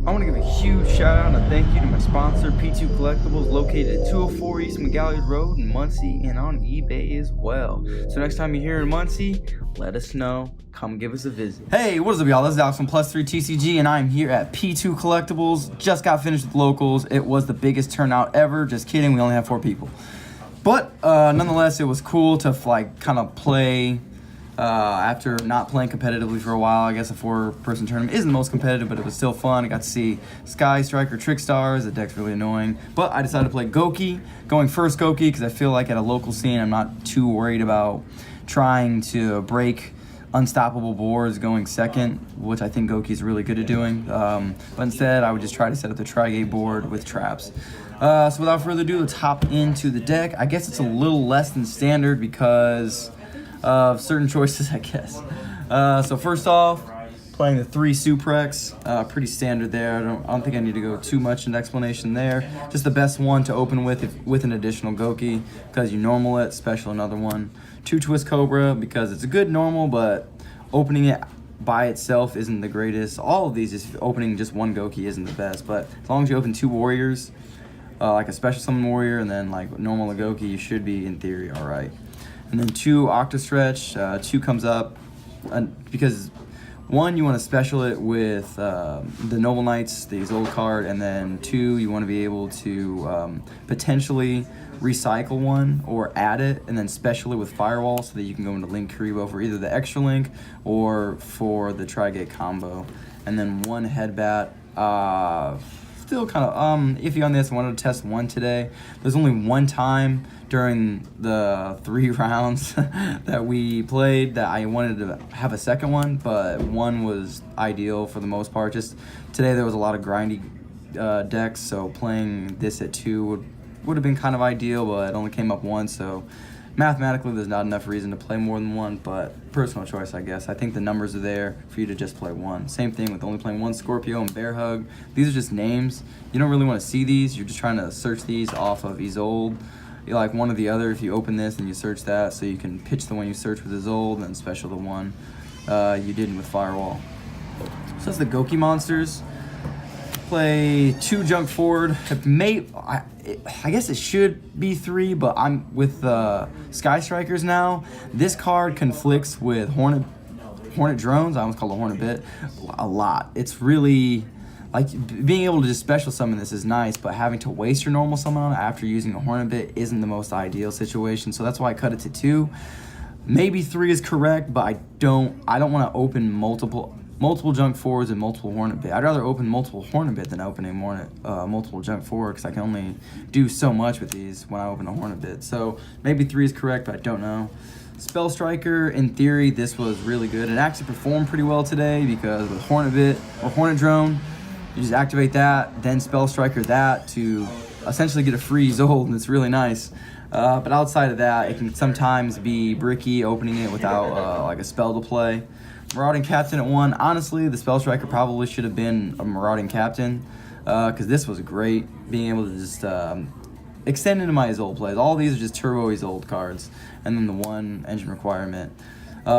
I want to give a huge shout out and a thank you to my sponsor, P2 Collectibles, located at 204 East McGalley Road in Muncie and on eBay as well. So next time you're here in Muncie, let us know. Come give us a visit. Hey, what is up, y'all? This is Alex from Plus3 TCG, and I'm here at P2 Collectibles. Just got finished with locals. It was the biggest turnout ever. Just kidding, we only have 4 people. But nonetheless, it was cool to kind of play. After not playing competitively for a while. I guess a 4-person tournament isn't the most competitive, but it was still fun. I got to see Sky Striker Trickstars. The deck's really annoying. But I decided to play Gouki, going first Gouki, because I feel like at a local scene, I'm not too worried about trying to break unstoppable boards going second, which I think Gouki's really good at doing. But instead, I would just try to set up the Tri-Gate board with traps. So without further ado, let's hop into the deck. I guess it's a little less than standard because of certain choices, I guess. So first off, playing the 3 Suprex, pretty standard there. I don't think I need to go too much into explanation there. Just the best one to open with an additional Gouki, because you normal it, special another one. 2 Twist Cobra, because it's a good normal, but opening it by itself isn't the greatest. All of these, just opening just one Gouki isn't the best, but as long as you open 2 warriors, like a special summon warrior and then like normal Gouki, you should be in theory all right. And then 2 Octa Stretch, 2 comes up because 1, you want to special it with the Noble Knights, the Isolde card, and then 2, you want to be able to potentially recycle 1 or add it and then special it with Firewall so that you can go into Link Kuriboh for either the extra Link or for the Tri-Gate combo. And then 1 Headbat. Still kind of iffy on this. I wanted to test 1 today. There's only 1 time during the 3 rounds that we played that I wanted to have a second one, but 1 was ideal for the most part. Just today there was a lot of grindy decks, so playing this at 2 would have been kind of ideal, but it only came up once, so mathematically there's not enough reason to play more than 1, but personal choice, I guess. I think the numbers are there for you to just play 1. Same thing with only playing 1 Scorpio and Bear Hug. These are just names. You don't really want to see these. You're just trying to search these off of Isolde. You like one or the other. If you open this and you search that, so you can pitch the one you search with Isolde and then special the one you didn't with Firewall. So that's the Gouki monsters. Play 2 Junk Forward. I guess it should be 3, but I'm with Sky Strikers now. This card conflicts with Hornet Drones. I almost called it Hornet Bit a lot. It's really like being able to just special summon this is nice, but having to waste your normal summon on it after using a Hornet Bit isn't the most ideal situation. So that's why I cut it to 2. Maybe 3 is correct, but I don't want to open multiple Junk Forwards and multiple Hornet Bit. I'd rather open multiple Hornet Bit than opening multiple Junk Forward, because I can only do so much with these when I open a Hornet Bit. So maybe 3 is correct, but I don't know. Spell Striker, in theory, this was really good. It actually performed pretty well today because with Hornet Bit or Hornet Drone, you just activate that, then Spell Striker that to essentially get a free Isolde, and it's really nice. But outside of that, it can sometimes be bricky opening it without like a spell to play. Marauding Captain at 1. Honestly, the Spell Striker probably should have been a Marauding Captain, because this was great, being able to just extend into my Isolde plays. All these are just turbo Isolde cards, and then the 1 engine requirement.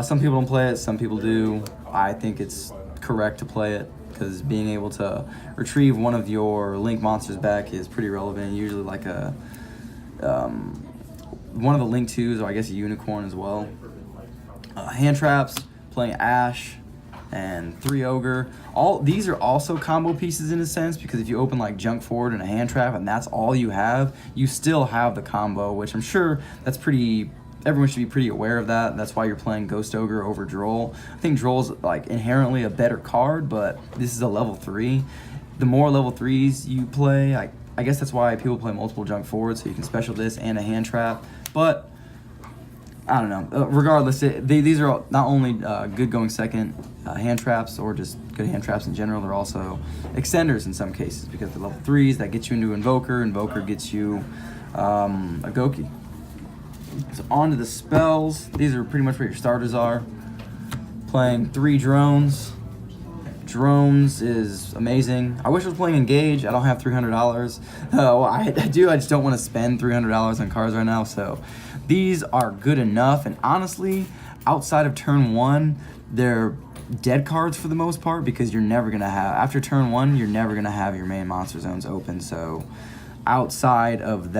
Some people don't play it, some people do. I think it's correct to play it, because being able to retrieve one of your Link monsters back is pretty relevant. Usually like a one of the Link 2s, or I guess a Unicorn as well. Hand traps. Playing Ash and 3 Ogre. All these are also combo pieces in a sense, because if you open like Junk Forward and a hand trap and that's all you have, you still have the combo, which I'm sure everyone should be pretty aware of that. That's why you're playing Ghost Ogre over Droll. I think Droll's like inherently a better card, but this is a level 3. The more level 3s you play, I guess that's why people play multiple Junk Forwards, so you can special this and a hand trap. But I don't know. Regardless, these are not only good going second hand traps, or just good hand traps in general, they're also extenders in some cases, because the level 3s, that gets you into Invoker. Invoker gets you a Gouki. So on to the spells. These are pretty much what your starters are. Playing 3 Drones. Drones is amazing. I wish I was playing Engage. I don't have $300. Well, I do. I just don't want to spend $300 on cards right now. So these are good enough. And honestly, outside of turn 1, they're dead cards for the most part, because you're never going to have, after turn 1, you're never going to have your main monster zones open. So outside of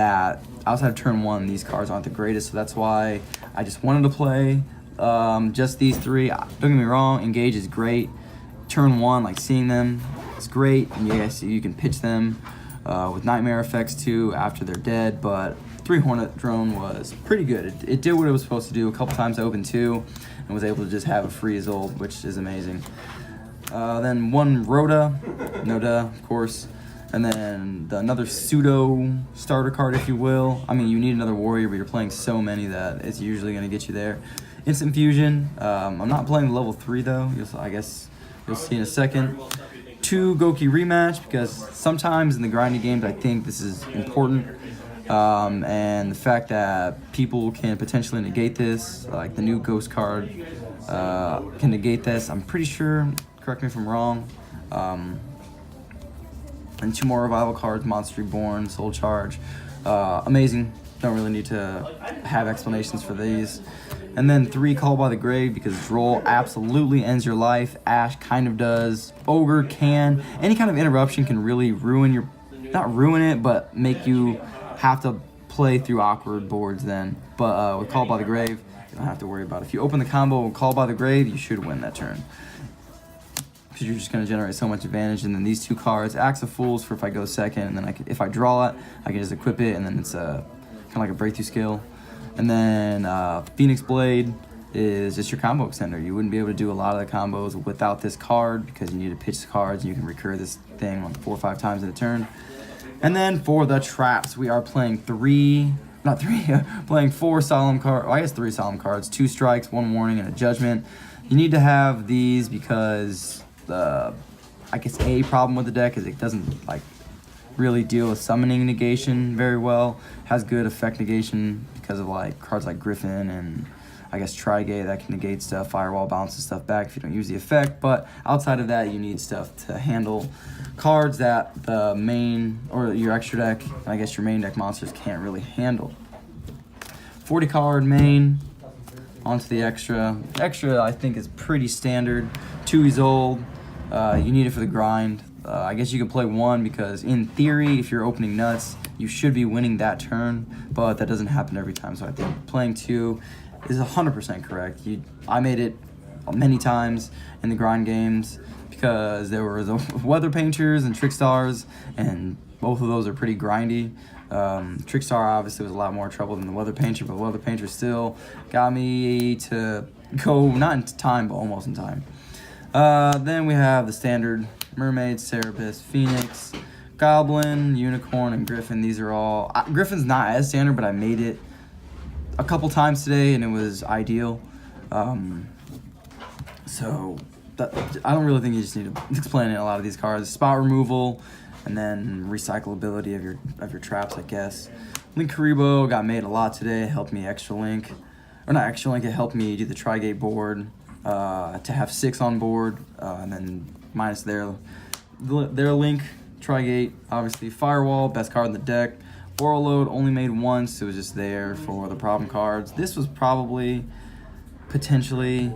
turn 1, these cards aren't the greatest. So that's why I just wanted to play just these 3. Don't get me wrong, Engage is great. Turn 1, like seeing them, is great. And yes, you can pitch them with Nightmare effects too after they're dead, but 3 Hornet Drone was pretty good. It did what it was supposed to do. A couple times I opened 2 and was able to just have a free Isolde, which is amazing. Then 1 Rhoda, Noda, of course. And then another pseudo starter card, if you will. I mean, you need another warrior, but you're playing so many that it's usually going to get you there. Instant Fusion. I'm not playing level 3 though. I guess you'll see in a second. 2 Gouki rematch, because sometimes in the grinding games I think this is important. And the fact that people can potentially negate this, like the new Ghost card can negate this. I'm pretty sure. Correct me if I'm wrong. And 2 more revival cards, Monster Reborn, Soul Charge. Amazing. Don't really need to have explanations for these. And then 3 Call by the Grave, because Droll absolutely ends your life. Ash kind of does. Ogre can. Any kind of interruption can really ruin your, not ruin it, but make you have to play through awkward boards then. But with Call by the Grave, you don't have to worry about it. If you open the combo with Call by the Grave, you should win that turn, because you're just going to generate so much advantage. And then these 2 cards, Axe of Fools for if I go second, and then if I draw it, I can just equip it, and then it's kind of like a breakthrough skill. And then Phoenix Blade is just your combo extender. You wouldn't be able to do a lot of the combos without this card, because you need to pitch the cards, and you can recur this thing like 4 or 5 times in a turn. And then for the traps, we are playing 4 solemn cards. Well, I guess 3 solemn cards, 2 strikes, 1 warning, and a judgment. You need to have these because I guess a problem with the deck is it doesn't like really deal with summoning negation very well. Has good effect negation because of like cards like Griffin and I guess Trigate that can negate stuff. Firewall bounces stuff back if you don't use the effect. But outside of that, you need stuff to handle cards that the main or your extra deck, and I guess your main deck monsters can't really handle. 40 card main onto the extra. Extra I think is pretty standard. 2 Isolde. You need it for the grind. I guess you can play 1 because in theory, if you're opening nuts, you should be winning that turn, but that doesn't happen every time. So I think playing 2 is 100% correct. I made it many times in the grind games because there were the Weather Painters and Trickstars, and both of those are pretty grindy. Trickstar obviously was a lot more trouble than the Weather Painter, but the Weather Painter still got me to go not in time, but almost in time. Then we have the standard Mermaid, Cerberus, Phoenix, Goblin, Unicorn, and Griffin. These are all... Griffin's not as standard, but I made it a couple times today, and it was ideal. So I don't really think you just need to explain a lot of these cards. Spot removal, and then recyclability of your traps, I guess. Link Karibo got made a lot today. It helped me extra link. Or not extra link, it helped me do the Trigate board. To have 6 on board, and then minus their link, Trigate, obviously. Firewall, best card in the deck. Oral Load only made once, it was just there for the problem cards. This was probably potentially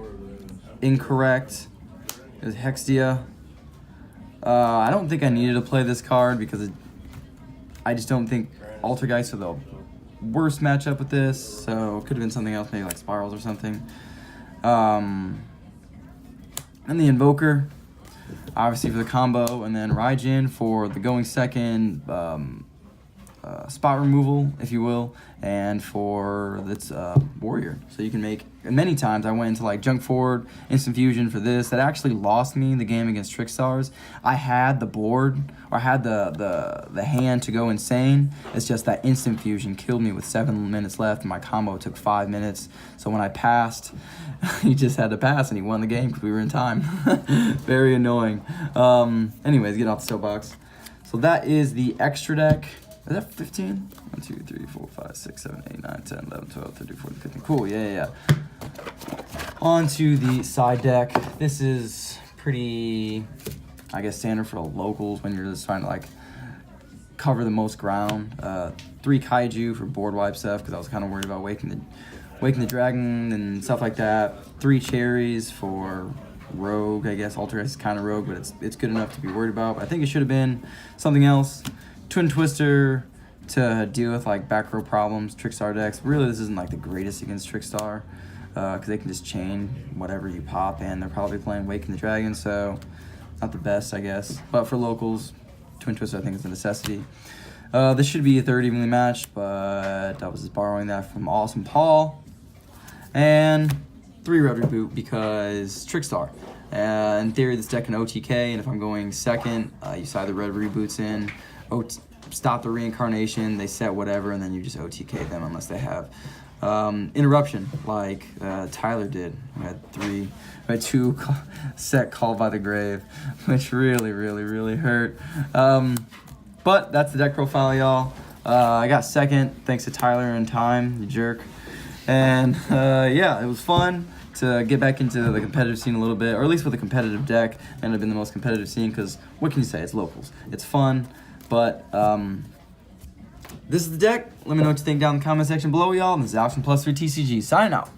incorrect. It was Hextia. I don't think I needed to play this card because I just don't think Altergeist are the worst matchup with this, so it could have been something else, maybe like Spirals or something. And the Invoker, obviously for the combo, and then Raijin for the going second, spot removal, if you will, and for this warrior. So you can make, many times I went into like Junk Forward, Instant Fusion for this. That actually lost me the game against Trickstars. I had the board, or I had the hand to go insane. It's just that Instant Fusion killed me with 7 minutes left, and my combo took 5 minutes. So when I passed, he just had to pass, and he won the game because we were in time. Very annoying. Anyways, get off the soapbox. So that is the extra deck. Is that 15? 1, 2, 3, 4, 5, 6, 7, 8, 9, 10, 11, 12, 13, 14, 15. Cool, yeah. On to the side deck. This is pretty, I guess, standard for the locals when you're just trying to, like, cover the most ground. 3 Kaiju for board wipe stuff because I was kind of worried about waking the dragon and stuff like that. 3 cherries for rogue, I guess. Altergeist is kind of rogue, but it's good enough to be worried about. But I think it should have been something else. Twin Twister to deal with like back row problems. Trickstar decks. Really, this isn't like the greatest against Trickstar because they can just chain whatever you pop, and they're probably playing Waking the Dragon, so not the best, I guess. But for locals, Twin Twister I think is a necessity. This should be a third evenly matched, but I was just borrowing that from Awesome Paul. And 3 Red Reboot because Trickstar. In theory, this deck can OTK, and if I'm going second, you side the Red Reboots in, stop the reincarnation, they set whatever, and then you just OTK them unless they have interruption, like Tyler did. We had 2 set Called by the Grave, which really hurt. But that's the deck profile, y'all. I got second thanks to Tyler in time, you jerk. And yeah, it was fun to get back into the competitive scene a little bit, or at least with a competitive deck. Ended up being the most competitive scene because what can you say? It's locals. It's fun, but this is the deck. Let me know what you think down in the comment section below, y'all. And this is Alex from +3 TCG. Signing out.